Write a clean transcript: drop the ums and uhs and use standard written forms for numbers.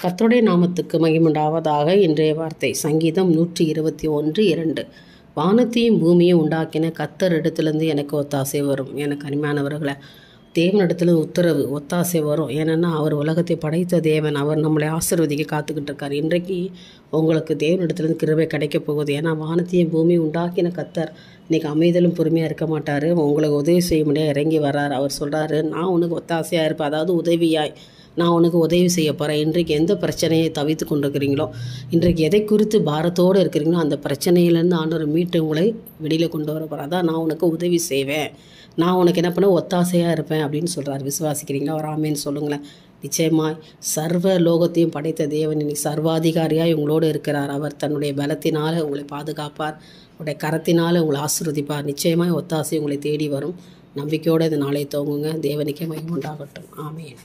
கர்த்தருடைய நாமத்துக்கு மகிமுண்டாவதாக. இன்றைய வார்த்தை சங்கீதம் 121:2. வானத்தையும் பூமியும் உண்டாக்கின கர்த்தர் இடத்துலேருந்து எனக்கு ஒத்தாசை வரும். எனக்கு அருமையானவர்களை, தேவனிடத்துல உத்தரவு ஒத்தாசை வரும். ஏன்னா அவர் உலகத்தை படைத்த தேவன். அவர் நம்மளை ஆசீர்வதிக்க காத்துக்கிட்டு இருக்கார். இன்றைக்கு உங்களுக்கு தேவனிடத்துலேருந்து கிருபை கிடைக்க போகுது. ஏன்னா வானத்தையும் பூமியும் உண்டாக்கின கர்த்தர் இன்றைக்கி அமைதலும் பொறுமையாக இருக்க மாட்டார். உங்களுக்கு உதவி செய்ய முடியாது இறங்கி வர்றார். அவர் சொல்கிறாரு, நான் உனக்கு ஒத்தாசையாக இருப்பேன், அதாவது உதவியாய் நான் உனக்கு உதவி செய்ய போகிறேன். இன்றைக்கு எந்த பிரச்சனையை தவித்து கொண்டிருக்கிறீங்களோ, இன்றைக்கு எதை குறித்து பாரத்தோடு இருக்கிறீங்களோ, அந்த பிரச்சனையிலேருந்து ஆண்டவர் மீட்டு உங்களை வெளியில் கொண்டு வர போகிறார். அதான் நான் உனக்கு உதவி செய்வேன், நான் உனக்கு என்ன பண்ண ஒத்தாசையாக இருப்பேன் அப்படின்னு சொல்கிறார். விசுவாசிக்கிறீங்களா? ஒரு ஆமேன்னு சொல்லுங்களேன். நிச்சயமாய் சர்வ லோகத்தையும் படைத்த தேவன் இன்னைக்கு சர்வாதிகாரியாய் உங்களோடு இருக்கிறார். அவர் தன்னுடைய பலத்தினால் உங்களை பாதுகாப்பார், உங்களுடைய கரத்தினால் உங்களை ஆசீர்வதிப்பார். நிச்சயமாய் ஒத்தாசை உங்களை தேடி வரும். நம்பிக்கையோடு இந்த நாளை துவங்குங்க. தேவனுக்கே மகிமை உண்டாகட்டும். ஆமென்.